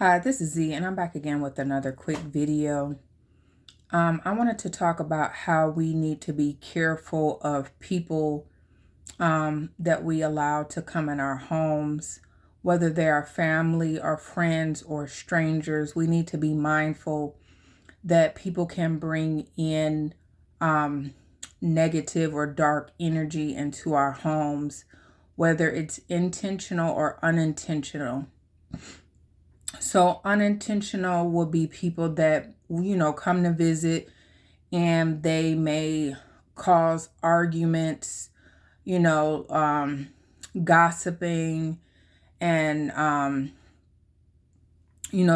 Hi, this is Z, and I'm back again with another quick video. I wanted to talk about how we need to be careful of people that we allow to come in our homes, whether they are family or friends or strangers. We need to be mindful that people can bring in negative or dark energy into our homes, whether it's intentional or unintentional. So unintentional will be people that, come to visit and they may cause arguments, you know, um, gossiping and,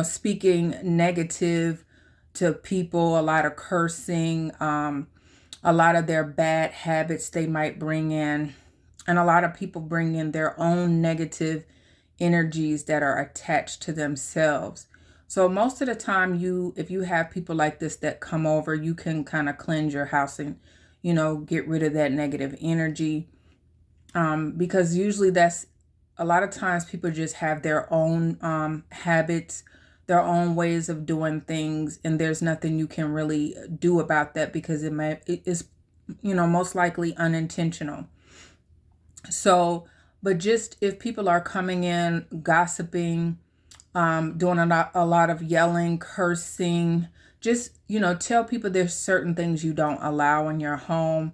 speaking negative to people, a lot of cursing, a lot of their bad habits they might bring in. And a lot of people bring in their own negative energies that are attached to themselves. So most of the time if you have people like this that come over, you can kind of cleanse your house and, get rid of that negative energy. Because usually that's a lot of times people just have their own habits, their own ways of doing things, and there's nothing you can really do about that because it is, most likely unintentional. So, but just if people are coming in, gossiping, doing a lot of yelling, cursing, just, tell people there's certain things you don't allow in your home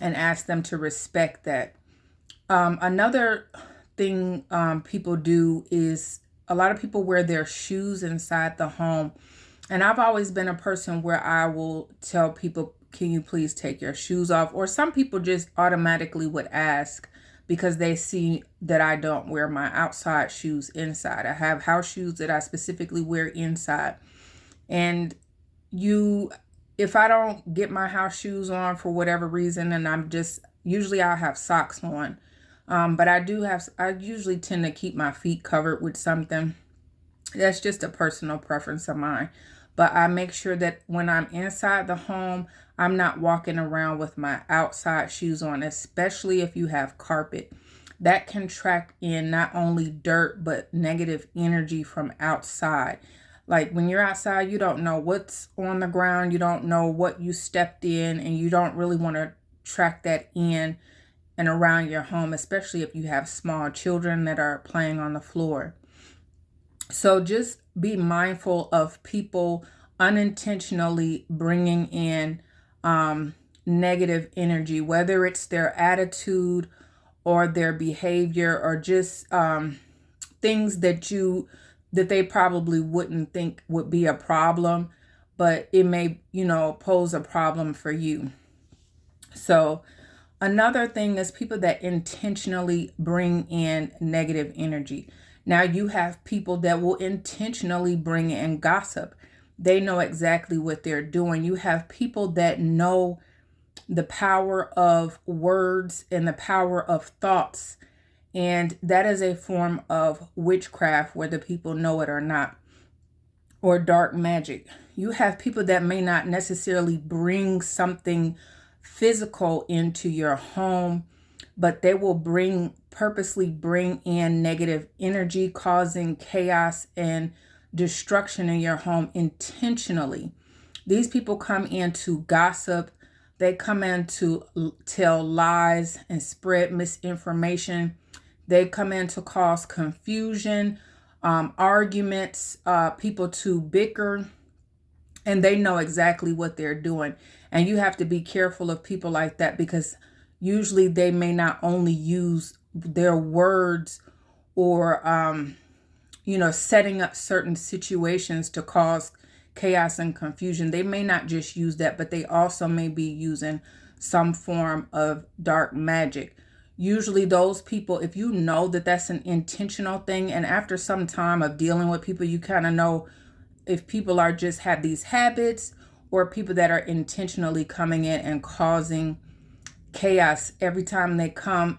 and ask them to respect that. Another thing people do is a lot of people wear their shoes inside the home. And I've always been a person where I will tell people, can you please take your shoes off? Or some people just automatically would ask because they see that I don't wear my outside shoes inside. I have house shoes that I specifically wear inside. And if I don't get my house shoes on for whatever reason, and usually I'll have socks on. But I usually tend to keep my feet covered with something. That's just a personal preference of mine. But I make sure that when I'm inside the home, I'm not walking around with my outside shoes on, especially if you have carpet. That can track in not only dirt, but negative energy from outside. Like when you're outside, you don't know what's on the ground. You don't know what you stepped in, and you don't really want to track that in and around your home, especially if you have small children that are playing on the floor. So just be mindful of people unintentionally bringing in negative energy, whether it's their attitude or their behavior or just things that they probably wouldn't think would be a problem, but it may, pose a problem for you. So another thing is people that intentionally bring in negative energy. Now you have people that will intentionally bring in gossip. They know exactly what they're doing. You have people that know the power of words and the power of thoughts. And that is a form of witchcraft, whether people know it or not, or dark magic. You have people that may not necessarily bring something physical into your home, but they will purposely bring in negative energy, causing chaos and destruction in your home intentionally. These people come in to gossip. They come in to tell lies and spread misinformation. They come in to cause confusion, arguments, people to bicker, and they know exactly what they're doing. And you have to be careful of people like that because usually they may not only use their words or, setting up certain situations to cause chaos and confusion. They may not just use that, but they also may be using some form of dark magic. Usually those people, if you know that that's an intentional thing, and after some time of dealing with people, you kind of know if people are just have these habits or people that are intentionally coming in and causing chaos every time they come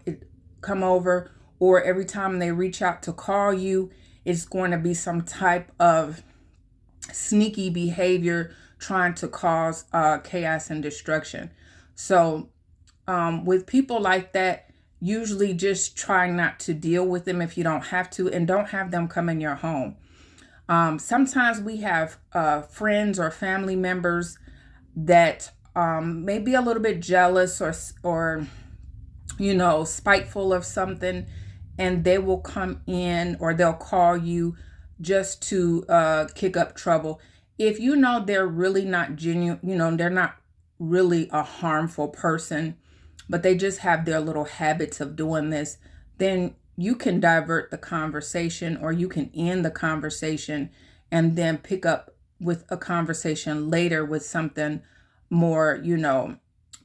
over, or every time they reach out to call you, it's going to be some type of sneaky behavior trying to cause chaos and destruction. So with people like that, usually just try not to deal with them if you don't have to, and don't have them come in your home. Sometimes we have friends or family members that may be a little bit jealous or spiteful of something, and they will come in or they'll call you just to kick up trouble. If you know they're really not genuine, they're not really a harmful person, but they just have their little habits of doing this, then you can divert the conversation or you can end the conversation and then pick up with a conversation later with something more,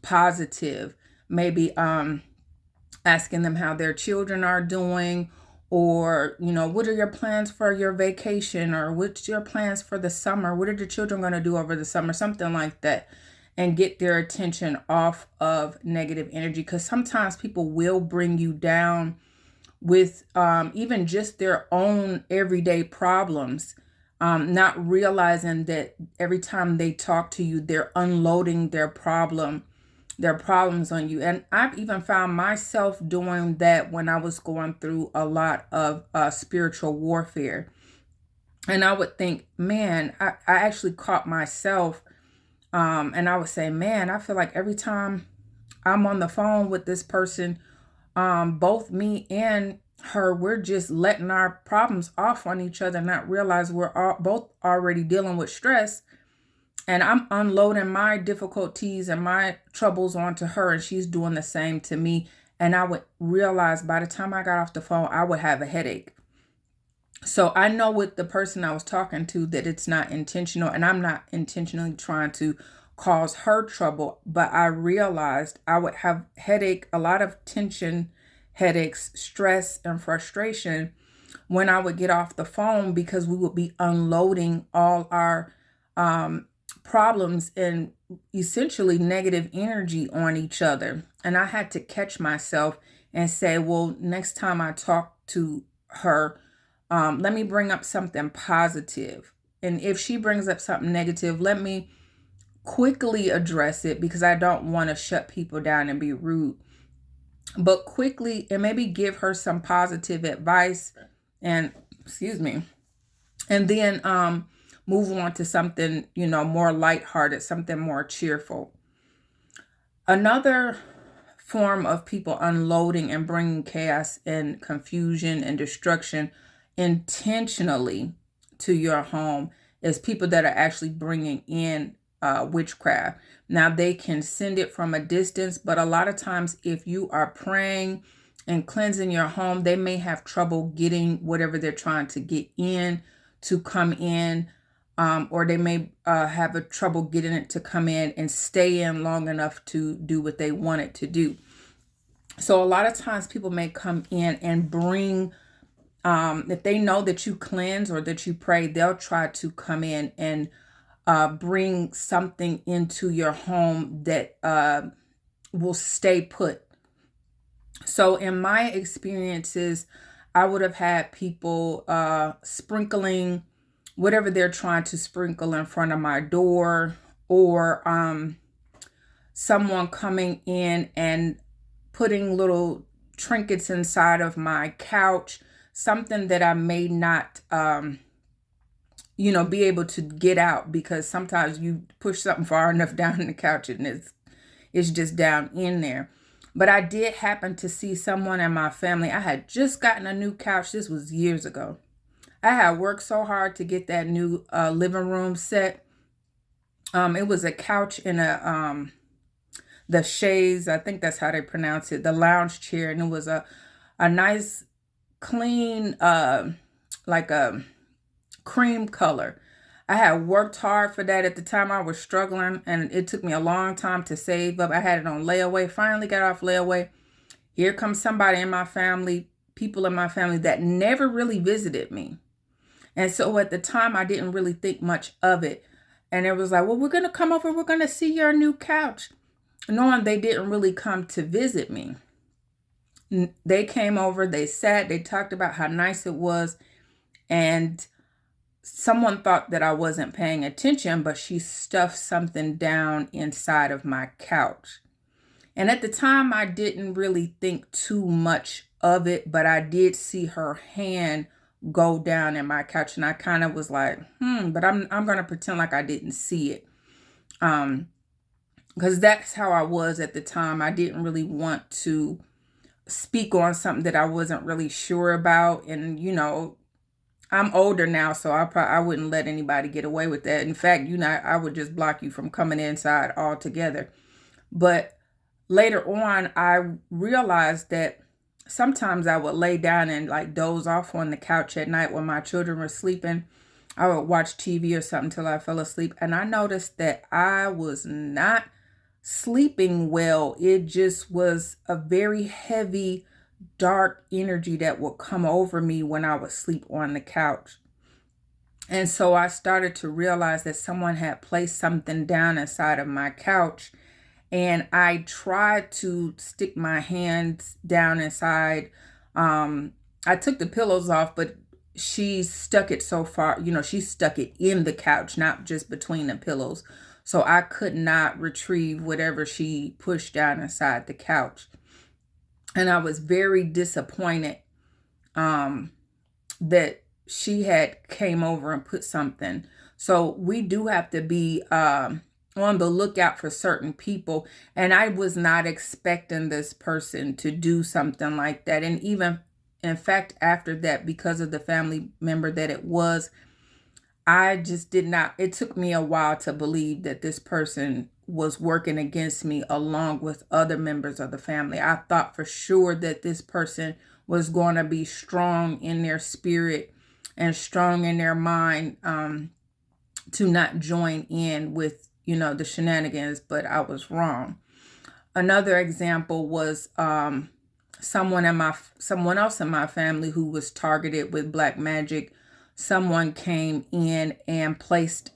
positive. Maybe asking them how their children are doing, or what are your plans for your vacation, or what's your plans for the summer, what are the children going to do over the summer, something like that, and get their attention off of negative energy. Because sometimes people will bring you down with even just their own everyday problems, not realizing that every time they talk to you, they're unloading their problems on you. And I've even found myself doing that when I was going through a lot of spiritual warfare. And I would think, man, I actually caught myself, and I would say, man, I feel like every time I'm on the phone with this person, both me and her, we're just letting our problems off on each other, not realize we're both already dealing with stress. And I'm unloading my difficulties and my troubles onto her, and she's doing the same to me. And I would realize by the time I got off the phone, I would have a headache. So I know with the person I was talking to that it's not intentional, and I'm not intentionally trying to cause her trouble, but I realized I would have headache, a lot of tension, headaches, stress, and frustration when I would get off the phone, because we would be unloading all our problems and essentially negative energy on each other. And I had to catch myself and say, well, next time I talk to her, let me bring up something positive. And if she brings up something negative, let me quickly address it, because I don't want to shut people down and be rude. But quickly, and maybe give her some positive advice and, excuse me, and then move on to something, more lighthearted, something more cheerful. Another form of people unloading and bringing chaos and confusion and destruction intentionally to your home is people that are actually bringing in witchcraft. Now, they can send it from a distance, but a lot of times if you are praying and cleansing your home, they may have trouble getting whatever they're trying to get in to come in, or they may have a trouble getting it to come in and stay in long enough to do what they want it to do. So a lot of times people may come in and bring, if they know that you cleanse or that you pray, they'll try to come in and bring something into your home that will stay put. So in my experiences, I would have had people sprinkling whatever they're trying to sprinkle in front of my door, or someone coming in and putting little trinkets inside of my couch, something that I may not be able to get out, because sometimes you push something far enough down in the couch and it's just down in there. But I did happen to see someone in my family. I had just gotten a new couch. This was years ago. I had worked so hard to get that new living room set. It was a couch in the chaise, I think that's how they pronounce it, the lounge chair, and it was a nice, clean, like a cream color. I had worked hard for that. At the time, I was struggling, and it took me a long time to save up. I had it on layaway, finally got off layaway. Here comes somebody in my family, people in my family that never really visited me. And so at the time, I didn't really think much of it. And it was like, well, we're going to come over. We're going to see your new couch. Knowing they didn't really come to visit me. They came over, they sat, they talked about how nice it was. And someone thought that I wasn't paying attention, but she stuffed something down inside of my couch. And at the time, I didn't really think too much of it, but I did see her hand go down in my couch. And I kind of was like, but I'm gonna pretend like I didn't see it. Because that's how I was at the time. I didn't really want to speak on something that I wasn't really sure about. And, I'm older now, so I wouldn't let anybody get away with that. In fact, I would just block you from coming inside altogether. But later on, I realized that sometimes I would lay down and like doze off on the couch at night when my children were sleeping. I would watch TV or something till I fell asleep. And I noticed that I was not sleeping well. It just was a very heavy, dark energy that would come over me when I would sleep on the couch. And so I started to realize that someone had placed something down inside of my couch. And I tried to stick my hands down inside. I took the pillows off, but she stuck it so far, she stuck it in the couch, not just between the pillows. So I could not retrieve whatever she pushed down inside the couch. And I was very disappointed that she had came over and put something. So we do have to be on the lookout for certain people. And I was not expecting this person to do something like that. And even, in fact, after that, because of the family member that it was, I just did not, it took me a while to believe that this person was working against me along with other members of the family. I thought for sure that this person was going to be strong in their spirit and strong in their mind to not join in with, the shenanigans, but I was wrong. Another example was someone else in my family who was targeted with black magic. Someone came in and placed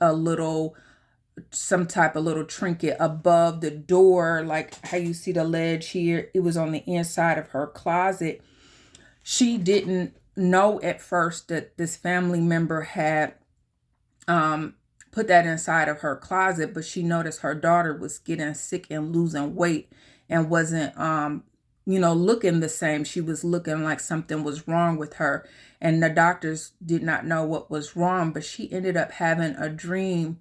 some type of little trinket above the door, like how you see the ledge here. It was on the inside of her closet. She didn't know at first that this family member had put that inside of her closet, but she noticed her daughter was getting sick and losing weight and wasn't looking the same. She was looking like something was wrong with her. And the doctors did not know what was wrong, but she ended up having a dream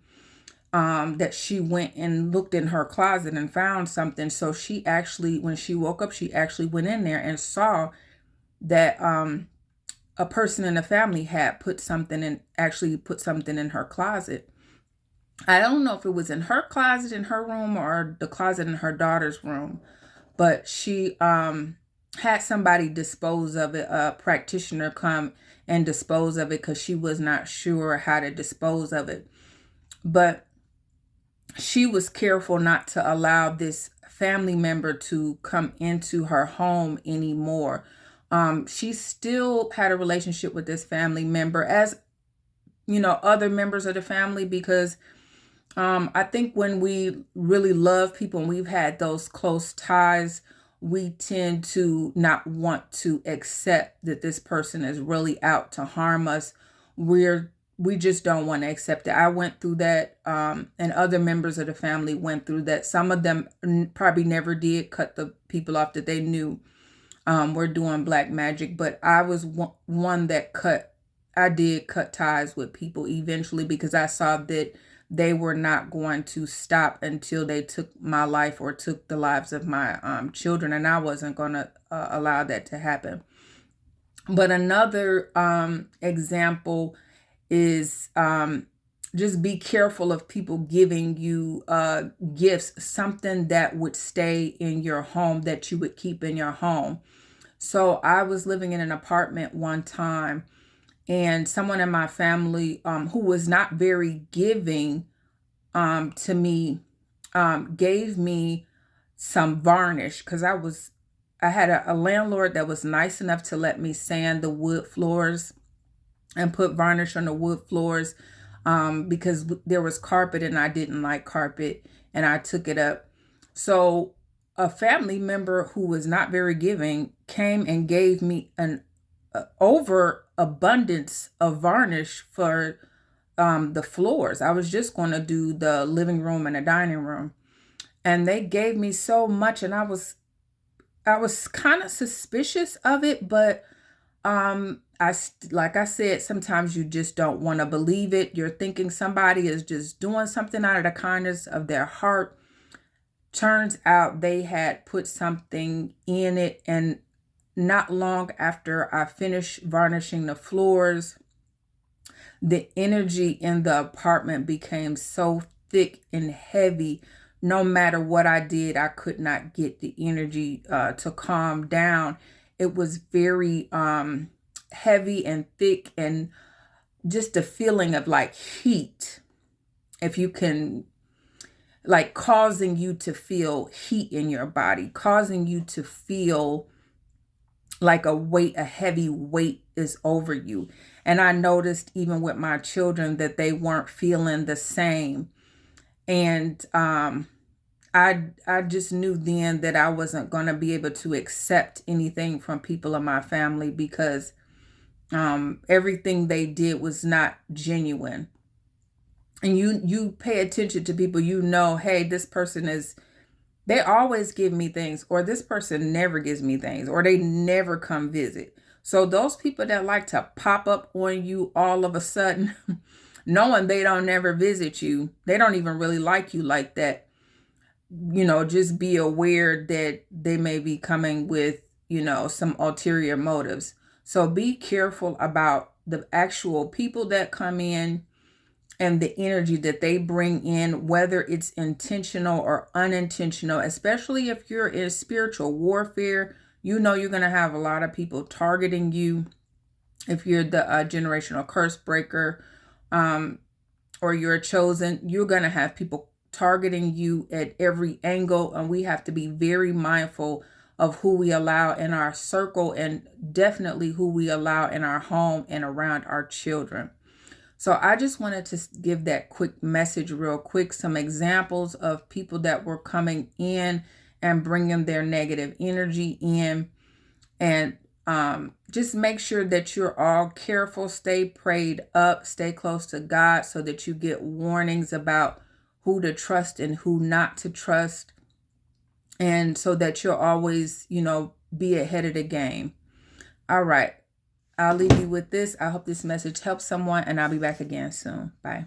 that she went and looked in her closet and found something. So she actually, when she woke up, she actually went in there and saw that a person in the family had put something in her closet. I don't know if it was in her closet in her room or the closet in her daughter's room, but she had somebody dispose of it, a practitioner come and dispose of it because she was not sure how to dispose of it. But she was careful not to allow this family member to come into her home anymore. She still had a relationship with this family member as, other members of the family, because I think when we really love people and we've had those close ties, we tend to not want to accept that this person is really out to harm us. We just don't want to accept it. I went through that, and other members of the family went through that. Some of them probably never did cut the people off that they knew were doing black magic, but I was one that I did cut ties with people eventually, because I saw that they were not going to stop until they took my life or took the lives of my children, and I wasn't going to allow that to happen. But another example is just be careful of people giving you gifts, something that would stay in your home, that you would keep in your home. So I was living in an apartment one time, and someone in my family who was not very giving to me gave me some varnish, because I had a landlord that was nice enough to let me sand the wood floors and put varnish on the wood floors because there was carpet and I didn't like carpet, and I took it up. So a family member who was not very giving came and gave me an overabundance of varnish for the floors. I was just going to do the living room and the dining room, and they gave me so much, and I was kind of suspicious of it, but like I said, sometimes you just don't want to believe it. You're thinking somebody is just doing something out of the kindness of their heart. Turns out they had put something in it, and not long after I finished varnishing the floors, the energy in the apartment became so thick and heavy. No matter what I did, I could not get the energy to calm down. It was very heavy and thick, and just a feeling of like heat. If you can, like, causing you to feel heat in your body, causing you to feel like a heavy weight is over you. And I noticed even with my children that they weren't feeling the same. And I just knew then that I wasn't going to be able to accept anything from people in my family, because everything they did was not genuine. And you pay attention to people, hey, this person is, they always give me things, or this person never gives me things, or they never come visit. So those people that like to pop up on you all of a sudden, knowing they don't never visit you, they don't even really like you like that, just be aware that they may be coming with, some ulterior motives. So be careful about the actual people that come in and the energy that they bring in, whether it's intentional or unintentional, especially if you're in spiritual warfare. You're going to have a lot of people targeting you. If you're the generational curse breaker, or you're chosen, you're going to have people targeting you at every angle. And we have to be very mindful of who we allow in our circle, and definitely who we allow in our home and around our children. So I just wanted to give that quick message real quick, some examples of people that were coming in and bringing their negative energy in. And just make sure that you're all careful, stay prayed up, stay close to God, so that you get warnings about who to trust and who not to trust. And so that you'll always, be ahead of the game. All right. I'll leave you with this. I hope this message helps someone, and I'll be back again soon. Bye.